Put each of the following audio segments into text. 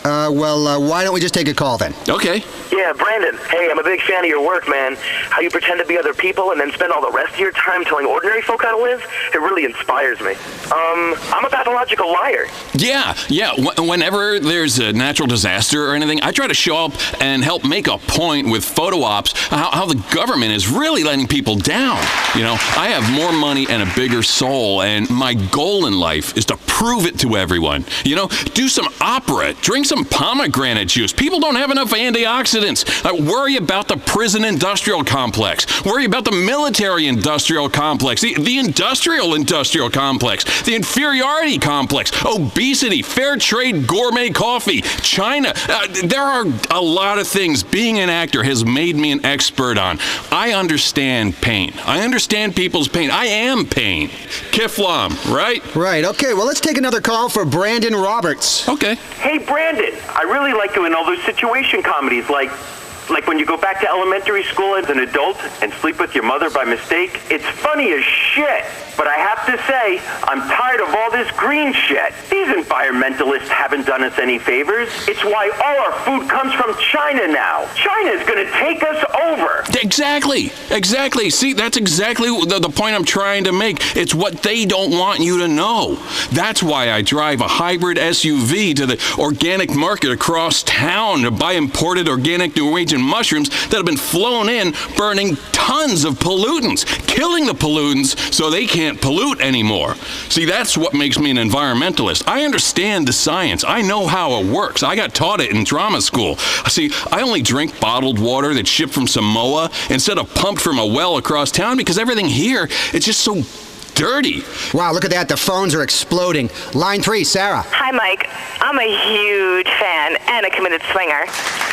Why don't we just take a call then? Okay. Yeah, Brandon. Hey, I'm a big fan of your work, man. How you pretend to be other people and then spend all the rest of your time telling ordinary folk how to live, it really inspires me. I'm a pathological liar. Yeah. Whenever there's a natural disaster or anything, I try to show up and help make a point with photo ops how the government is really letting people down. You know, I have more money and a bigger soul, and my goal in life is to prove it to everyone. You know, do some opera, drink some pomegranate juice. People don't have enough antioxidants. Worry about the prison industrial complex. Worry about the military industrial complex, the industrial complex, the inferiority complex, obesity, fair trade gourmet coffee, China. There are a lot of things being an actor has made me an expert on. I understand pain. I understand people's pain. I am pain. Kiflam, right? Right, okay, well, let's take another call for Brandon Roberts. Okay. Hey, Brandon, I really like you in all those situation comedies, like when you go back to elementary school as an adult and sleep with your mother by mistake. It's funny as shit. But I have to say, I'm tired of all this green shit. These environmentalists haven't done us any favors. It's why all our food comes from China now. China's gonna take us over. Exactly. See, that's exactly the point I'm trying to make. It's what they don't want you to know. That's why I drive a hybrid SUV to the organic market across town to buy imported organic Norwegian mushrooms that have been flown in, burning tons of pollutants, killing the pollutants so they can't pollute anymore. See, that's what makes me an environmentalist. I understand the science. I know how it works. I got taught it in drama school. See, I only drink bottled water that's shipped from Samoa instead of pumped from a well across town because everything here, it's just so dirty. Wow, look at that. The phones are exploding. Line 3, Sarah. Hi, Mike. I'm a huge fan and a committed swinger.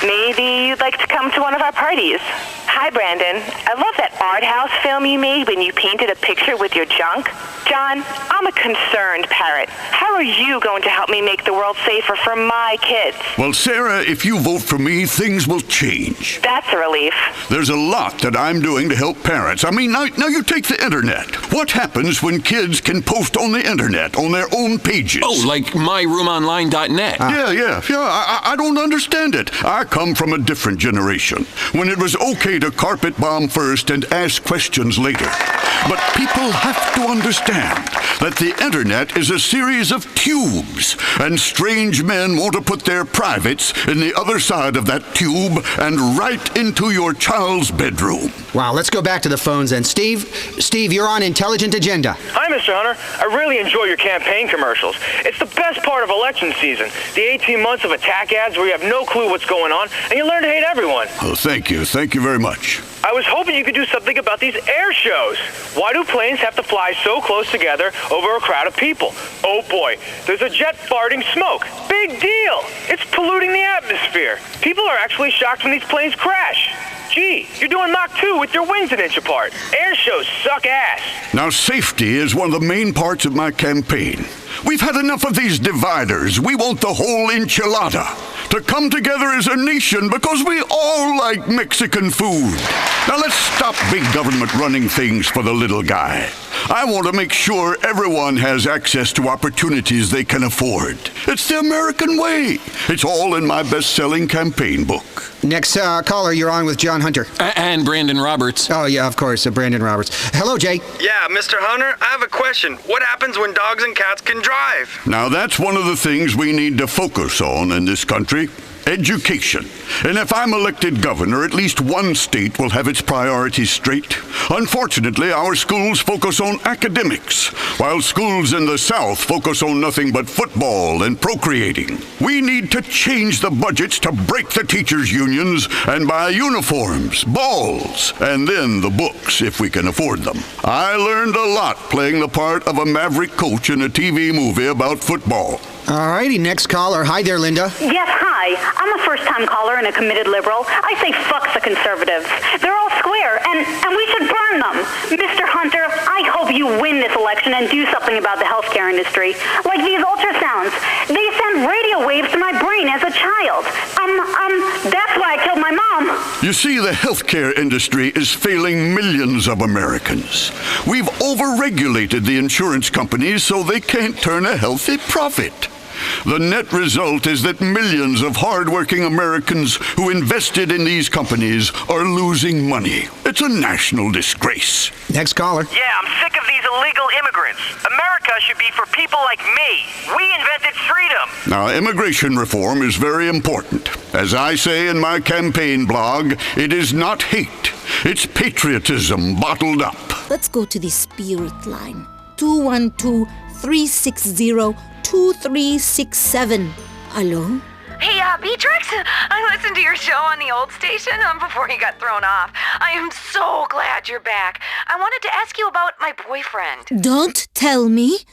Maybe you'd like to come to one of our parties. Hi, Brandon. I love that art house film you made when you painted a picture with your junk. John, I'm a concerned parent. How are you going to help me make the world safer for my kids? Well, Sarah, if you vote for me, things will change. That's a relief. There's a lot that I'm doing to help parents. I mean, now you take the internet. What happens when kids can post on the internet, on their own pages? Oh, like myroomonline.net. Yeah. I don't understand it. I come from a different generation, when it was okay to carpet bomb first and ask questions later. But people have to understand that the internet is a series of tubes, and strange men want to put their privates in the other side of that tube and right into your child's bedroom. Wow, let's go back to the phones then. Steve, you're on Intelligent Agenda. Hi, Mr. Hunter. I really enjoy your campaign commercials. It's the best part of election season. The 18 months of attack ads where you have no clue what's going on, and you learn to hate everyone. Oh, thank you. Thank you very much. I was hoping you could do something about these air shows. Why do planes have to fly so close together over a crowd of people? Oh boy, there's a jet farting smoke. Big deal. It's polluting the atmosphere. People are actually shocked when these planes crash. Gee, you're doing Mach 2 with your wings an inch apart. Air shows suck ass. Now, safety is one of the main parts of my campaign. We've had enough of these dividers. We want the whole enchilada to come together as a nation because we all like Mexican food. Now, let's stop big government running things for the little guy. I want to make sure everyone has access to opportunities they can afford. It's the American way. It's all in my best-selling campaign book. Next caller, you're on with John Hunter. And Brandon Roberts. Oh, yeah, of course, Brandon Roberts. Hello, Jay. Yeah, Mr. Hunter, I have a question. What happens when dogs and cats can drive? Now, that's one of the things we need to focus on in this country. Education. And if I'm elected governor, at least one state will have its priorities straight. Unfortunately, our schools focus on academics, while schools in the South focus on nothing but football and procreating. We need to change the budgets to break the teachers' unions and buy uniforms, balls, and then the books if we can afford them. I learned a lot playing the part of a maverick coach in a TV movie about football. All righty, next caller. Hi there, Linda. Yes, hi. I'm a first-time caller and a committed liberal. I say fuck the conservatives. They're all square, and we should burn them. Mr. Hunter, I hope you win this election and do something about the healthcare industry. Like these ultrasounds. They send radio waves to my brain as a child. That's why I killed my mom. You see, the healthcare industry is failing millions of Americans. We've overregulated the insurance companies so they can't turn a healthy profit. The net result is that millions of hard-working Americans who invested in these companies are losing money. It's a national disgrace. Next caller. Yeah, I'm sick of these illegal immigrants. America should be for people like me. We invented freedom. Now, immigration reform is very important. As I say in my campaign blog, it is not hate. It's patriotism bottled up. Let's go to the spirit line. 212-360-2367. Hello? Hey, Beatrix, I listened to your show on the old station before you got thrown off. I am so glad you're back. I wanted to ask you about my boyfriend. Don't tell me.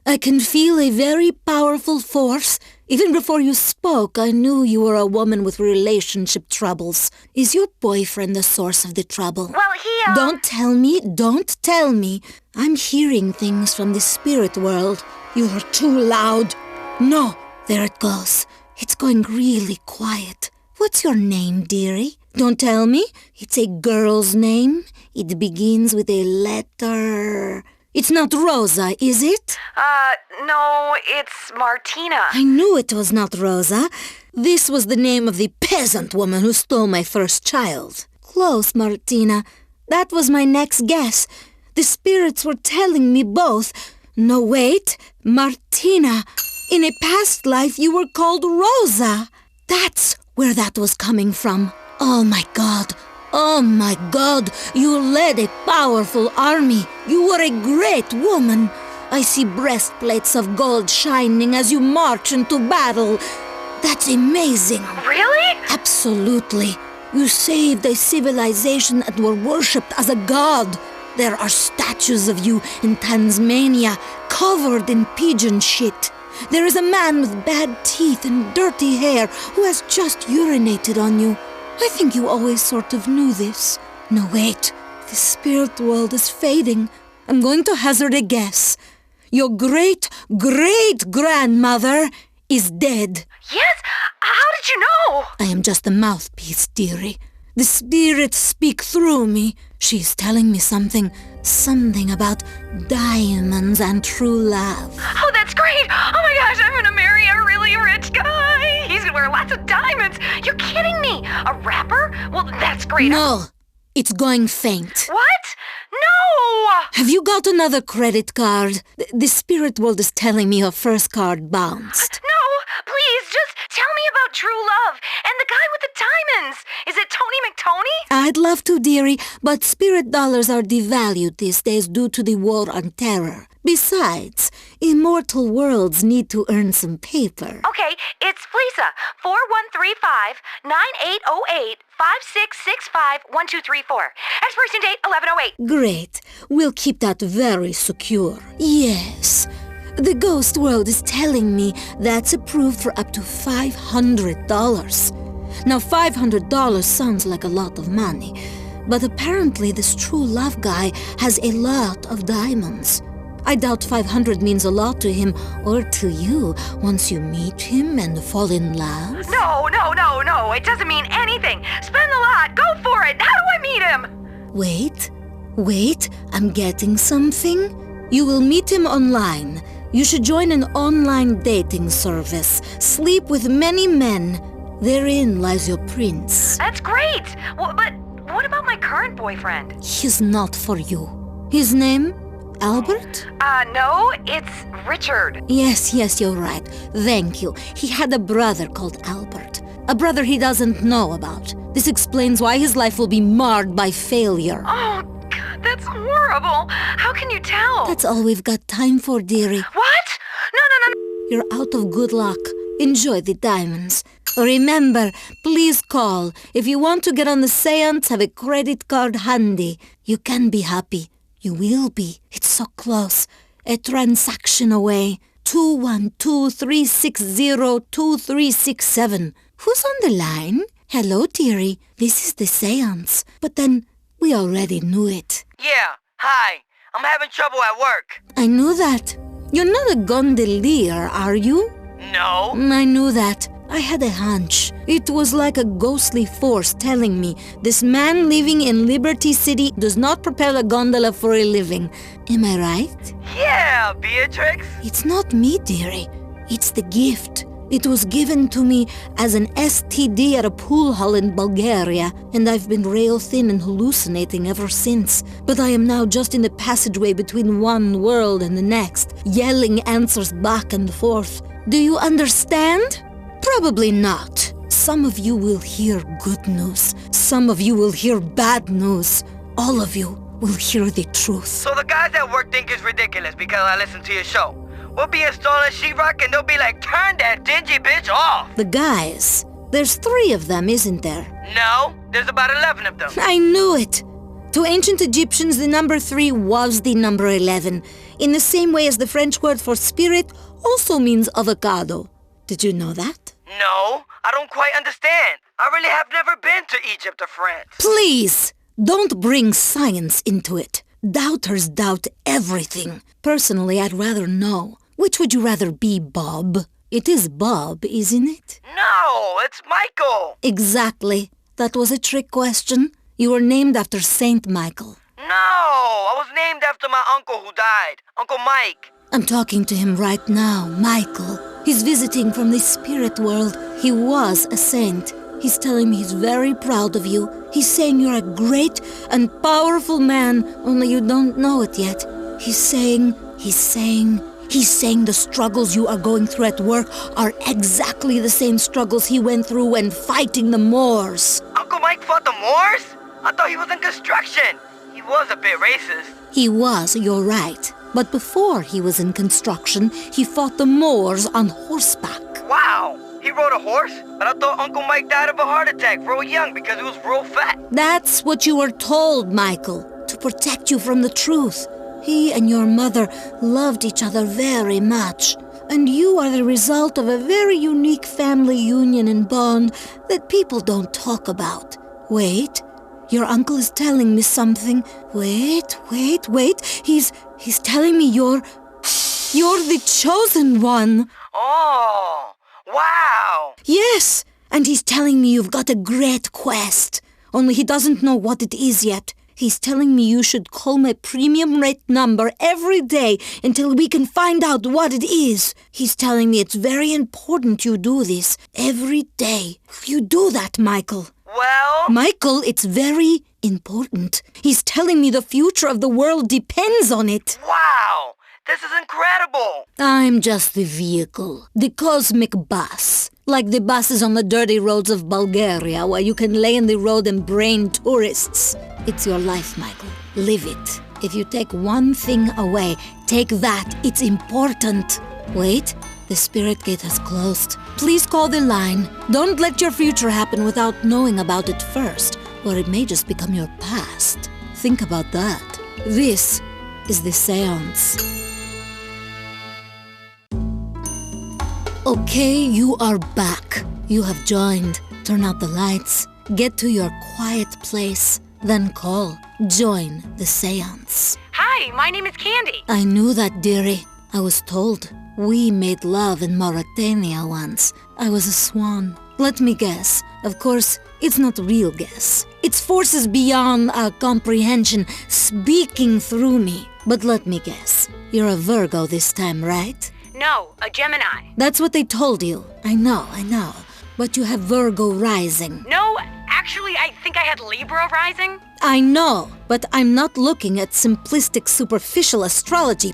I can feel a very powerful force. Even before you spoke, I knew you were a woman with relationship troubles. Is your boyfriend the source of the trouble? Well, he, Don't tell me. I'm hearing things from the spirit world. You are too loud. No, there it goes. It's going really quiet. What's your name, dearie? Don't tell me. It's a girl's name. It begins with a letter. It's not Rosa, is it? No, it's Martina. I knew it was not Rosa. This was the name of the peasant woman who stole my first child. Close, Martina. That was my next guess. The spirits were telling me both. No, wait. Martina. In a past life, you were called Rosa. That's where that was coming from. Oh, my God. Oh, my God. You led a powerful army. You were a great woman. I see breastplates of gold shining as you march into battle. That's amazing. Really? Absolutely. You saved a civilization and were worshipped as a god. There are statues of you in Tasmania, covered in pigeon shit. There is a man with bad teeth and dirty hair who has just urinated on you. I think you always sort of knew this. No, wait. The spirit world is fading. I'm going to hazard a guess. Your great-great-grandmother is dead. Yes? How did you know? I am just a mouthpiece, dearie. The spirits speak through me. She's telling me something about diamonds and true love. Oh, that's great. Oh my gosh, I'm gonna marry a really rich guy. He's gonna wear lots of diamonds. You're kidding me. A rapper? Well, that's great. No, it's going faint. What? No! Have you got another credit card? The spirit world is telling me your first card bounced. No, please, just tell me about true love and the guy with the diamonds. Is it Tony McTony? I'd love to, dearie, but spirit dollars are devalued these days due to the war on terror. Besides, immortal worlds need to earn some paper. Okay, it's Fleesa, 4135-9808-5665-1234. Expiration date 1108. Great. We'll keep that very secure. Yes. The ghost world is telling me that's approved for up to $500. Now, $500 sounds like a lot of money, but apparently this true love guy has a lot of diamonds. I doubt 500 means a lot to him or to you once you meet him and fall in love. No. It doesn't mean anything. Spend the lot. Go for it. How do I meet him? Wait. I'm getting something. You will meet him online. You should join an online dating service. Sleep with many men. Therein lies your prince. That's great. But what about my current boyfriend? He's not for you. His name? Albert? No, it's Richard. Yes, you're right. Thank you. He had a brother called Albert. A brother he doesn't know about. This explains why his life will be marred by failure. Oh, God, that's horrible. How can you tell? That's all we've got time for, dearie. What? No. You're out of good luck. Enjoy the diamonds. Remember, please call. If you want to get on the seance, have a credit card handy. You can be happy. You will be. It's so close. A transaction away. 212-360-2367. Who's on the line? Hello, dearie. This is the seance. But then, we already knew it. Yeah, hi. I'm having trouble at work. I knew that. You're not a gondolier, are you? No. I knew that. I had a hunch. It was like a ghostly force telling me this man living in Liberty City does not propel a gondola for a living. Am I right? Yeah, Beatrix. It's not me, dearie. It's the gift. It was given to me as an STD at a pool hall in Bulgaria, and I've been rail thin and hallucinating ever since. But I am now just in the passageway between one world and the next, yelling answers back and forth. Do you understand? Probably not. Some of you will hear good news. Some of you will hear bad news. All of you will hear the truth. So the guys at work think it's ridiculous because I listen to your show. We'll be installing sheetrock and they'll be like, turn that dingy bitch off. The guys. There's 3 of them, isn't there? No, there's about 11 of them. I knew it. To ancient Egyptians, the number 3 was the number 11, in the same way as the French word for spirit also means avocado. Did you know that? No, I don't quite understand. I really have never been to Egypt or France. Please, don't bring science into it. Doubters doubt everything. Personally, I'd rather know. Which would you rather be, Bob? It is Bob, isn't it? No, it's Michael. Exactly. That was a trick question. You were named after Saint Michael. No, I was named after my uncle who died, Uncle Mike. I'm talking to him right now, Michael. He's visiting from the spirit world. He was a saint. He's telling me he's very proud of you. He's saying you're a great and powerful man, only you don't know it yet. He's saying the struggles you are going through at work are exactly the same struggles he went through when fighting the Moors. Uncle Mike fought the Moors? I thought he was in construction. He was a bit racist. He was, you're right. But before he was in construction, he fought the Moors on horseback. Wow, he rode a horse? But I thought Uncle Mike died of a heart attack real young because he was real fat. That's what you were told, Michael, to protect you from the truth. He and your mother loved each other very much, and you are the result of a very unique family union and bond that people don't talk about. Wait, your uncle is telling me something. Wait. He's telling me you're the chosen one. Oh, wow. Yes, and he's telling me you've got a great quest, only he doesn't know what it is yet. He's telling me you should call my premium rate number every day until we can find out what it is. He's telling me it's very important you do this every day. You do that, Michael. Well? Michael, it's very important. He's telling me the future of the world depends on it. Wow, this is incredible. I'm just the vehicle, the cosmic bus. Like the buses on the dirty roads of Bulgaria where you can lay in the road and brain tourists. It's your life, Michael. Live it. If you take one thing away, take that. It's important. Wait, the spirit gate has closed. Please call the line. Don't let your future happen without knowing about it first, or it may just become your past. Think about that. This is the Seance. Okay, you are back. You have joined. Turn out the lights. Get to your quiet place. Then call. Join the Seance. Hi, my name is Candy. I knew that, dearie. I was told. We made love in Mauritania once. I was a swan. Let me guess. Of course, it's not real guess. It's forces beyond our comprehension speaking through me. But let me guess. You're a Virgo this time, right? No, a Gemini. That's what they told you. I know. But you have Virgo rising. No, actually, I think I had Libra rising. I know, but I'm not looking at simplistic, superficial astrology.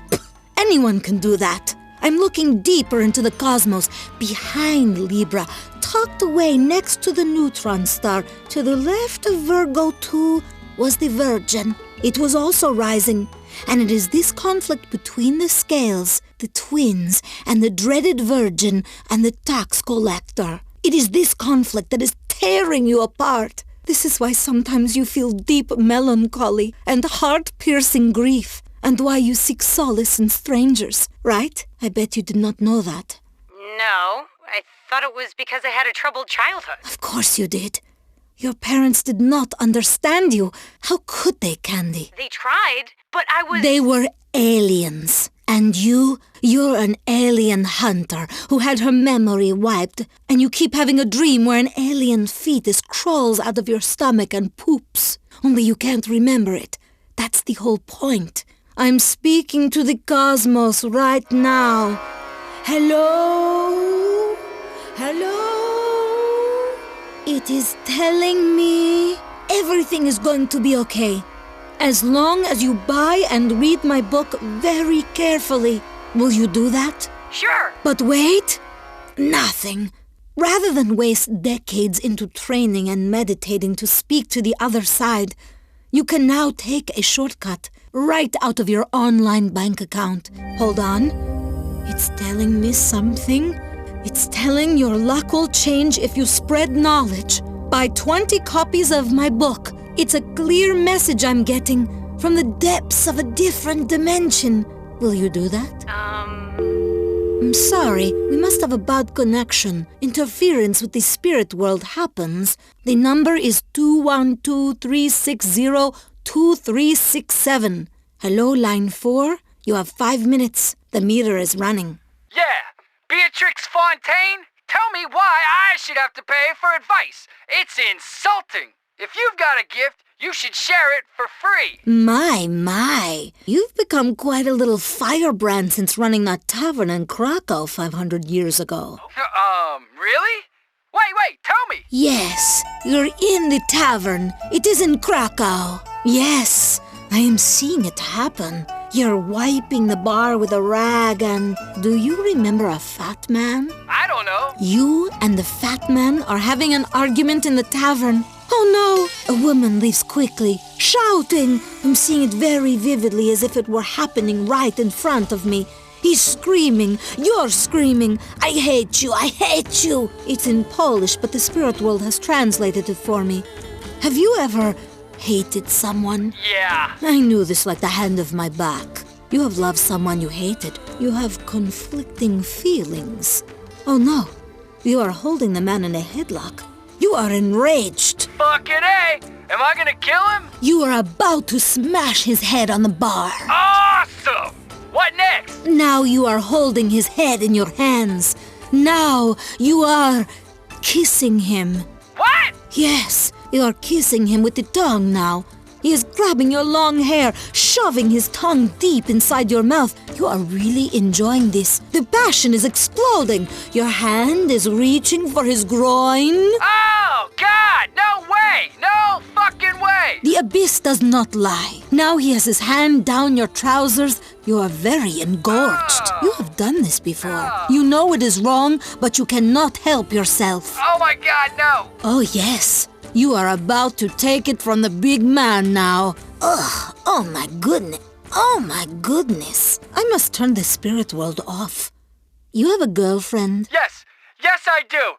Anyone can do that. I'm looking deeper into the cosmos, behind Libra, tucked away next to the neutron star. To the left of Virgo, too, was the Virgin. It was also rising. And it is this conflict between the scales, the twins, and the dreaded Virgin and the tax collector. It is this conflict that is tearing you apart. This is why sometimes you feel deep melancholy and heart-piercing grief, and why you seek solace in strangers, right? I bet you did not know that. No, I thought it was because I had a troubled childhood. Of course you did. Your parents did not understand you. How could they, Candy? They tried, but I was... They were aliens. And you're an alien hunter who had her memory wiped, and you keep having a dream where an alien fetus crawls out of your stomach and poops. Only you can't remember it. That's the whole point. I'm speaking to the cosmos right now. Hello? Hello? It is telling me everything is going to be okay. As long as you buy and read my book very carefully. Will you do that? Sure. But wait. Nothing. Rather than waste decades into training and meditating to speak to the other side, you can now take a shortcut right out of your online bank account. Hold on. It's telling me something. It's telling your luck will change if you spread knowledge. Buy 20 copies of my book. It's a clear message I'm getting from the depths of a different dimension. Will you do that? I'm sorry, we must have a bad connection. Interference with the spirit world happens. The number is 212-360-2367. Hello, line 4. You have 5 minutes. The meter is running. Yeah, Beatrix Fontaine, tell me why I should have to pay for advice. It's insulting. If you've got a gift, you should share it for free. My. You've become quite a little firebrand since running that tavern in Krakow 500 years ago. Really? Wait, tell me. Yes, you're in the tavern. It is in Krakow. Yes, I am seeing it happen. You're wiping the bar with a rag and... Do you remember a fat man? I don't know. You and the fat man are having an argument in the tavern. Oh no! A woman leaves quickly, shouting. I'm seeing it very vividly as if it were happening right in front of me. He's screaming. You're screaming. I hate you. I hate you. It's in Polish, but the spirit world has translated it for me. Have you ever hated someone? Yeah. I knew this like the hand of my back. You have loved someone you hated. You have conflicting feelings. Oh no. You are holding the man in a headlock. You are enraged. Fucking A! Am I gonna kill him? You are about to smash his head on the bar. Awesome! What next? Now you are holding his head in your hands. Now you are kissing him. What? Yes, you are kissing him with the tongue now. He is grabbing your long hair, shoving his tongue deep inside your mouth. You are really enjoying this. The passion is exploding. Your hand is reaching for his groin. Oh, God! No way! No fucking way! The abyss does not lie. Now he has his hand down your trousers. You are very engorged. You have done this before. You know it is wrong, but you cannot help yourself. Oh my God, no! Oh yes. You are about to take it from the big man now. Ugh, oh my goodness. Oh my goodness. I must turn the spirit world off. You have a girlfriend? Yes I do.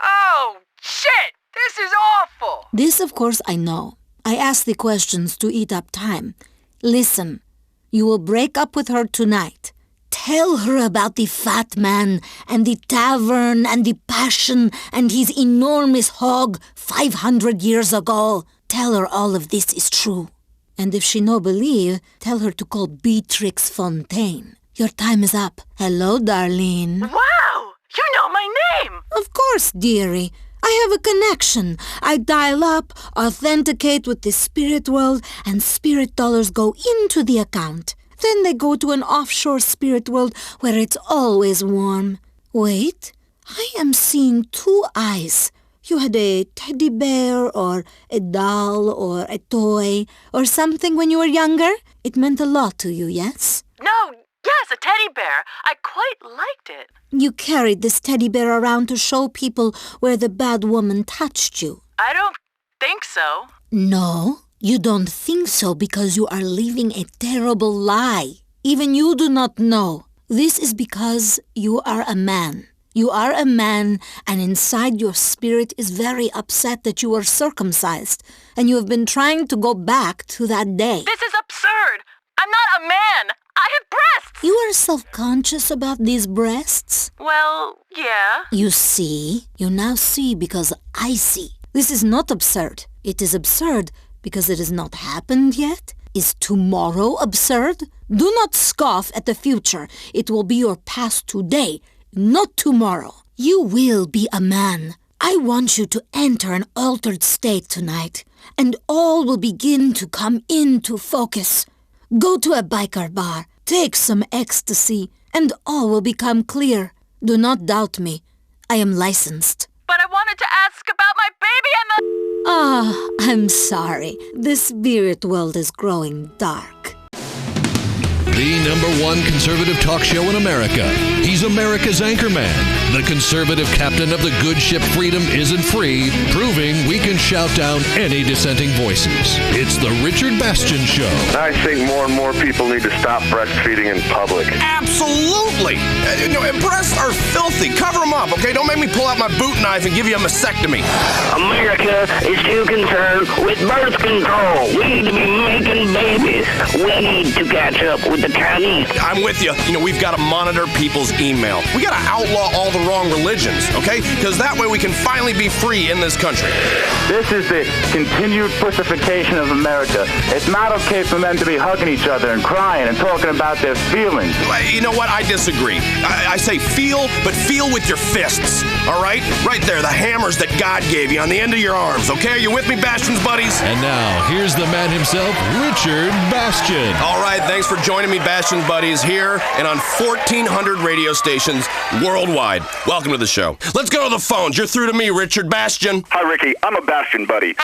Oh, shit! This is awful! This, of course, I know. I ask the questions to eat up time. Listen, you will break up with her tonight. Tell her about the fat man and the tavern and the passion and his enormous hog 500 years ago. Tell her all of this is true. And if she no believe, tell her to call Beatrix Fontaine. Your time is up. Hello, Darlene. Wow! You know my name! Of course, dearie. I have a connection. I dial up, authenticate with the spirit world, and spirit dollars go into the account. Then they go to an offshore spirit world where it's always warm. Wait, I am seeing 2 eyes. You had a teddy bear or a doll or a toy or something when you were younger? It meant a lot to you, yes? No, yes, a teddy bear. I quite liked it. You carried this teddy bear around to show people where the bad woman touched you. I don't think so. No, you don't think so because you are living a terrible lie. Even you do not know. This is because you are a man. You are a man, and inside your spirit is very upset that you were circumcised, and you have been trying to go back to that day. This is absurd. I'm not a man. I have breasts. You are self-conscious about these breasts? Well, yeah. You see. You now see because I see. This is not absurd. It is absurd because it has not happened yet. Is tomorrow absurd? Do not scoff at the future. It will be your past today, not tomorrow. You will be a man. I want you to enter an altered state tonight, and all will begin to come into focus. Go to a biker bar, take some ecstasy, and all will become clear. Do not doubt me. I am licensed. But I wanted to ask about my baby and the... Ah, I'm sorry. The spirit world is growing dark. The #1 conservative talk show in America. He's America's anchorman. The conservative captain of the good ship Freedom Isn't Free, proving we can shout down any dissenting voices. It's the Richard Bastion Show. I think more and more people need to stop breastfeeding in public. Absolutely! Breasts are filthy. Cover them up, okay? Don't make me pull out my boot knife and give you a mastectomy. America is too concerned with birth control. We need to be making babies. We need to catch up with the Chinese. I'm with you. We've got to monitor people's email. We got to outlaw all the wrong religions, okay? Because that way we can finally be free in this country. This is the continued pussification of America. It's not okay for men to be hugging each other and crying and talking about their feelings. You know what? I disagree. I say feel, but feel with your fists, all right? Right there, the hammers that God gave you on the end of your arms, okay? Are you with me, Bastion's buddies? And now, here's the man himself, Richard Bastion. All right, thanks for joining me, Bastion's buddies, here and on 1,400 radio stations worldwide. Welcome to the show. Let's go to the phones. You're through to me, Richard Bastion. Hi, Ricky. I'm a Bastion buddy.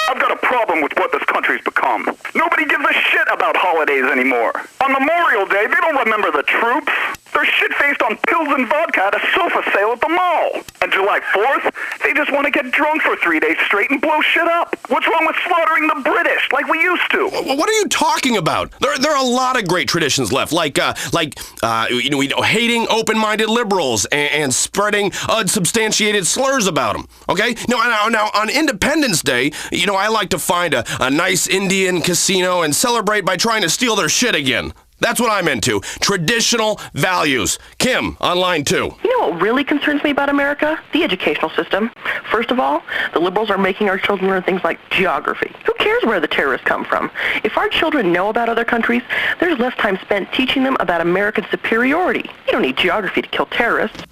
I've got a problem with what this country's become. Nobody gives a shit about holidays anymore. On Memorial Day, they don't remember the troops. They're shit-faced on pills and vodka at a sofa sale at the mall. And July 4th, they just want to get drunk for 3 days straight and blow shit up. What's wrong with slaughtering the British like we used to? What are you talking about? There are a lot of great traditions left, like hating open-minded liberals and spreading unsubstantiated slurs about them. Okay? Now on Independence Day, I like to find a nice Indian casino and celebrate by trying to steal their shit again. That's what I'm into. Traditional values. Kim, on line 2. You know what really concerns me about America? The educational system. First of all, the liberals are making our children learn things like geography. Who cares where the terrorists come from? If our children know about other countries, there's less time spent teaching them about American superiority. You don't need geography to kill terrorists.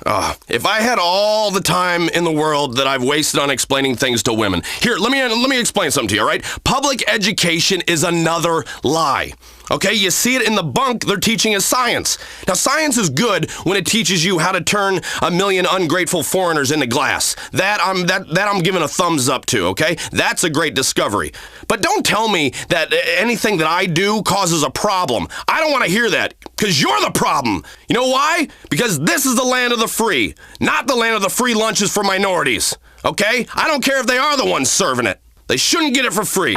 If I had all the time in the world that I've wasted on explaining things to women. Here, let me explain something to you, all right? Public education is another lie. Okay, you see it in the bunk they're teaching us science. Now, science is good when it teaches you how to turn a million ungrateful foreigners into glass. That I'm giving a thumbs up to, okay? That's a great discovery. But don't tell me that anything that I do causes a problem. I don't want to hear that, because you're the problem. You know why? Because this is the land of the free, not the land of the free lunches for minorities, okay? I don't care if they are the ones serving it. They shouldn't get it for free.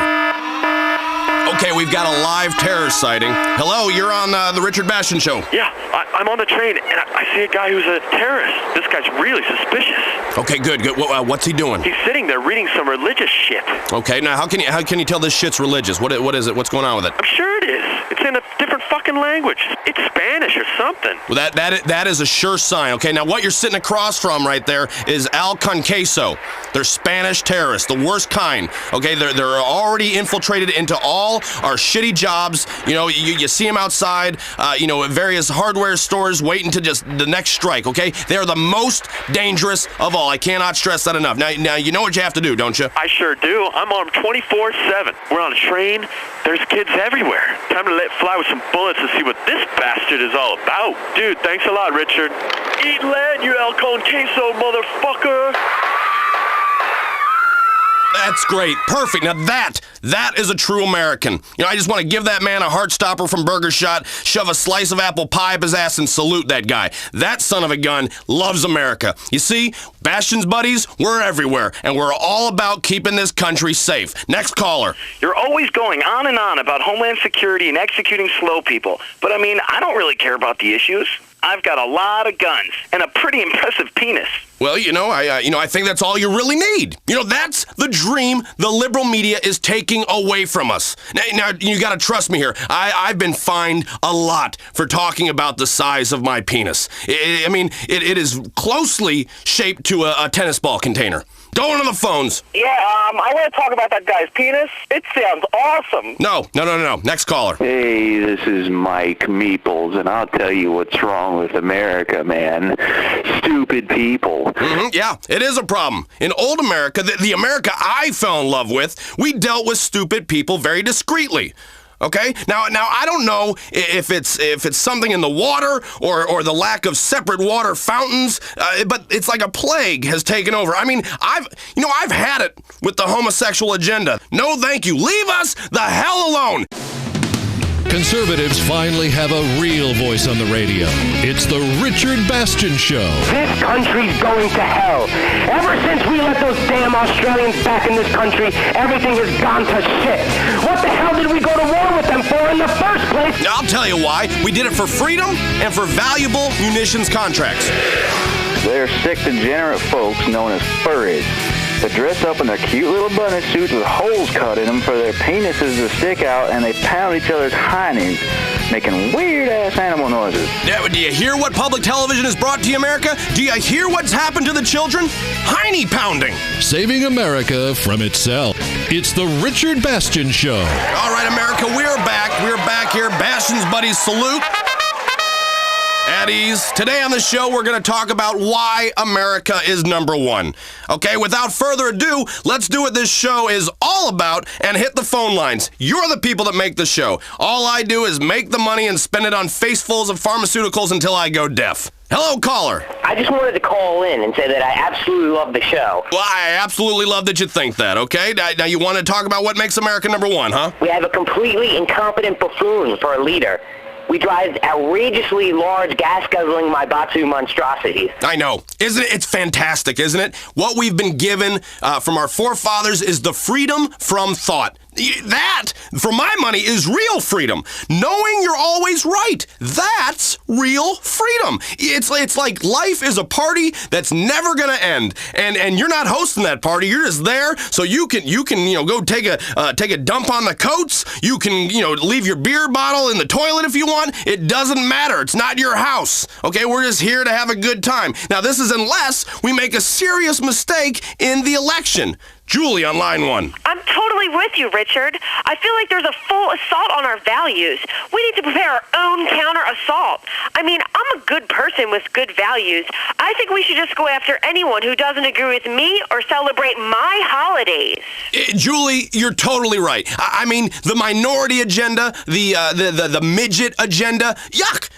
Okay, we've got a live terror sighting. Hello, you're on the Richard Bastion Show. Yeah, I'm on the train, and I see a guy who's a terrorist. This guy's really suspicious. Okay, good. What's he doing? He's sitting there reading some religious shit. Okay, now how can you tell this shit's religious? What is it? What's going on with it? I'm sure it is. It's in a different fucking language. It's Spanish or something. Well, that is a sure sign. Okay, now what you're sitting across from right there is Al Conqueso. They're Spanish terrorists, the worst kind. Okay, they're already infiltrated into all our shitty jobs. You see them outside, at various hardware stores waiting to just the next strike, okay? They are the most dangerous of all. I cannot stress that enough. Now you know what you have to do, don't you? I sure do. I'm on 24/7. We're on a train. There's kids everywhere. Time to let fly with some bullets and see what this bastard is all about. Dude, thanks a lot, Richard. Eat lead, you El Conqueso motherfucker. That's great. Perfect. Now that is a true American. I just want to give that man a heart stopper from Burger Shot, shove a slice of apple pie up his ass, and salute that guy. That son of a gun loves America. You see, Bastion's buddies, we're everywhere, and we're all about keeping this country safe. Next caller. You're always going on and on about Homeland Security and executing slow people. But I don't really care about the issues. I've got a lot of guns and a pretty impressive penis. Well, I think that's all you really need. That's the dream the liberal media is taking away from us. Now you got to trust me here. I've been fined a lot for talking about the size of my penis. It is closely shaped to a tennis ball container. Going to the phones. Yeah, I want to talk about that guy's penis. It sounds awesome. No. Next caller. Hey, this is Mike Meeples, and I'll tell you what's wrong with America, man. Stupid people. Yeah, it is a problem. In old America, the America I fell in love with, we dealt with stupid people very discreetly. Okay? Now I don't know if it's something in the water or the lack of separate water fountains, but it's like a plague has taken over. I mean, I've had it with the homosexual agenda. No, thank you. Leave us the hell alone. Conservatives finally have a real voice on the radio. It's the Richard Bastion Show. This country's going to hell. Ever since we let those damn Australians back in this country, everything has gone to shit. What the hell did we go to war with them for in the first place? I'll tell you why. We did it for freedom and for valuable munitions contracts. They're sick, degenerate folks known as furries. They dress up in their cute little bunny suits with holes cut in them for their penises to stick out, and they pound each other's hinds, making weird-ass animal noises. Yeah, do you hear what public television has brought to you, America? Do you hear what's happened to the children? Hiney pounding. Saving America from itself. It's the Richard Bastion Show. All right, America, we're back. We're back here. Bastion's buddies salute. At ease. Today on the show, we're going to talk about why America is number one. Okay, without further ado, let's do what this show is all about and hit the phone lines. You're the people that make the show. All I do is make the money and spend it on facefuls of pharmaceuticals until I go deaf. Hello, caller. I just wanted to call in and say that I absolutely love the show. Well, I absolutely love that you think that, okay? Now you want to talk about what makes America number one, huh? We have a completely incompetent buffoon for a leader. We drive outrageously large gas-guzzling Maibatsu monstrosities. I know. Isn't it? It's fantastic, isn't it? What we've been given from our forefathers is the freedom from thought. That, for my money, is real freedom. Knowing you're always right. That's real freedom. It's like life is a party that's never gonna end, and you're not hosting that party. You're just there so you can go take a dump on the coats. You can leave your beer bottle in the toilet if you want. It doesn't matter. It's not your house. Okay, we're just here to have a good time. Now this is unless we make a serious mistake in the election. Julie on line one. I'm totally with you, Richard. I feel like there's a full assault on our values. We need to prepare our own counter-assault. I mean, I'm a good person with good values. I think we should just go after anyone who doesn't agree with me or celebrate my holidays. Julie, you're totally right. I mean, the minority agenda, the midget agenda, yuck.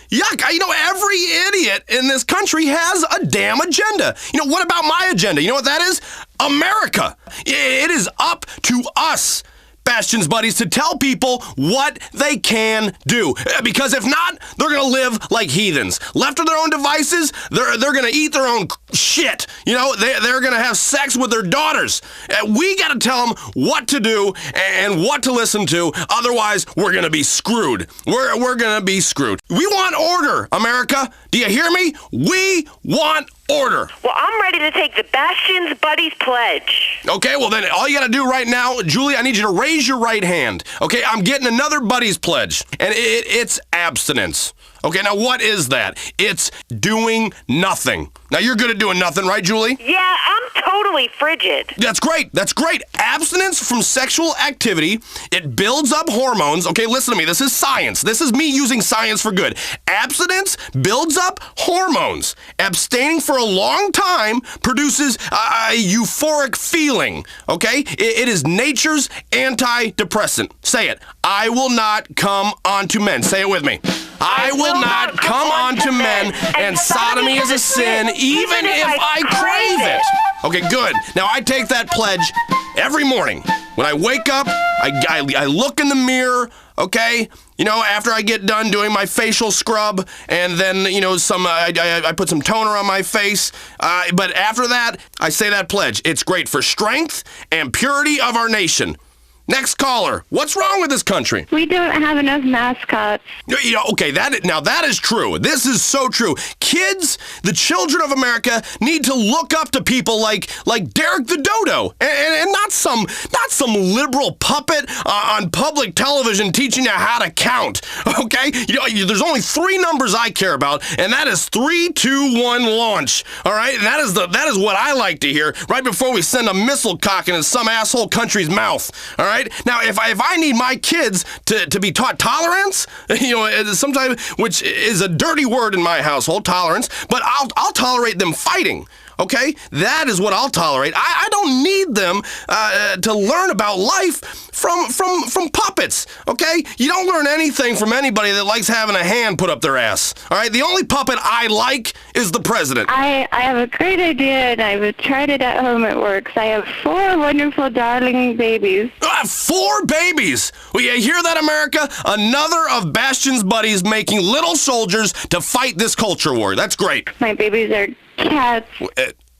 Every idiot in this country has a damn agenda. What about my agenda? You know what that is? America. It is up to us, Bastion's buddies, to tell people what they can do. Because if not, they're going to live like heathens. Left to their own devices, they're going to eat their own shit. They're going to have sex with their daughters. We got to tell them what to do and what to listen to. Otherwise, we're going to be screwed. We're going to be screwed. We want order, America. Do you hear me? We want order. Well, I'm ready to take the Bastion's Buddies pledge. Okay, well then all you gotta do right now, Julie, I need you to raise your right hand. Okay, I'm getting another Buddies pledge, and it's abstinence. Okay, now what is that? It's doing nothing. Now you're good at doing nothing, right, Julie? Yeah, I'm totally frigid. That's great. Abstinence from sexual activity, it builds up hormones. Okay, listen to me. This is science. This is me using science for good. Abstinence builds up hormones. Abstaining for a long time produces a euphoric feeling. Okay? It is nature's antidepressant. Say it. I will not come onto men. Say it with me. I will not come onto men, and sodomy is a sin, even if I crave it. Okay, good. Now I take that pledge every morning. When I wake up, I look in the mirror, okay? After I get done doing my facial scrub, and then, I put some toner on my face. But after that, I say that pledge. It's great for strength and purity of our nation. Next caller. What's wrong with this country? We don't have enough mascots. Okay, that is true. This is so true. Kids, the children of America, need to look up to people like Derek the Dodo, and not some liberal puppet on public television teaching you how to count. Okay, there's only 3 numbers I care about, and that is 3, 2, 1, launch. All right, and that is what I like to hear right before we send a missile cocking in some asshole country's mouth. All right. Now, if I need my kids to be taught tolerance, sometimes, which is a dirty word in my household, tolerance, but I'll tolerate them fighting. Okay? That is what I'll tolerate. I don't need them to learn about life from puppets, okay? You don't learn anything from anybody that likes having a hand put up their ass, all right? The only puppet I like is the president. I have a great idea, and I've tried it at home. It works. I have 4 wonderful, darling babies. 4 babies? Well, you hear that, America? Another of Bastion's buddies making little soldiers to fight this culture war. That's great. My babies are cats.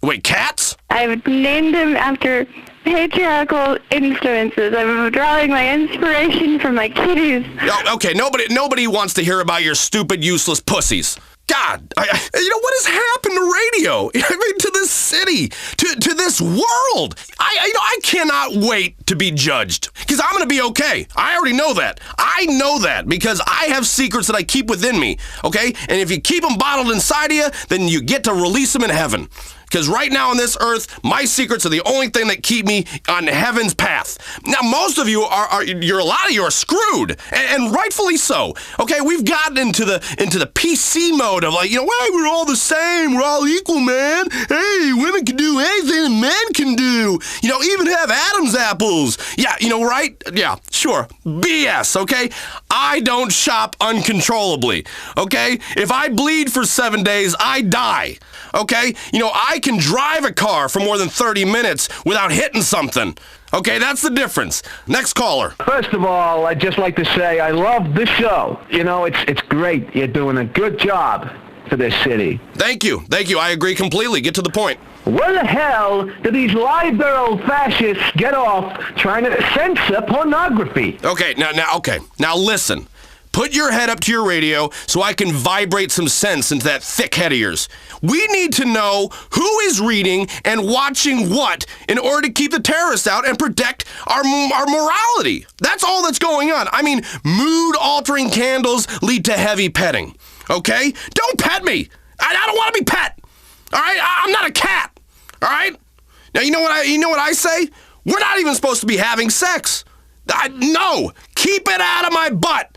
Wait, cats? I've named them after patriarchal influences. I'm drawing my inspiration from my kitties. Oh, okay, nobody wants to hear about your stupid, useless pussies. God, you know, what has happened to radio? I mean, to this city, to this world. I cannot wait to be judged, because I'm going to be okay. I already know that. I know that because I have secrets that I keep within me, okay? And if you keep them bottled inside of you, then you get to release them in heaven. Because right now on this earth, my secrets are the only thing that keep me on heaven's path. Now, most of you a lot of you are screwed, and rightfully so. Okay, we've gotten into the PC mode of like, you know, hey, we're all the same, we're all equal, man. Hey, women can do anything that men can do. You know, even have Adam's apples. Yeah, you know, right? Yeah, sure. BS, okay? I don't shop uncontrollably, okay? If I bleed for 7 days, I die, okay? You know, I can drive a car for more than 30 minutes without hitting something. Okay, that's the difference. Next caller. First of all, I'd just like to say I love the show. You know, it's great. You're doing a good job for this city. Thank you. I agree completely. Get to the point. Where the hell do these liberal fascists get off trying to censor pornography? Okay, now listen. Put your head up to your radio so I can vibrate some sense into that thick head of yours. We need to know who is reading and watching what in order to keep the terrorists out and protect our morality. That's all that's going on. I mean, mood-altering candles lead to heavy petting, okay? Don't pet me. I don't want to be pet, all right? I'm not a cat, all right? Now, you know what I say? We're not even supposed to be having sex. No, keep it out of my butt.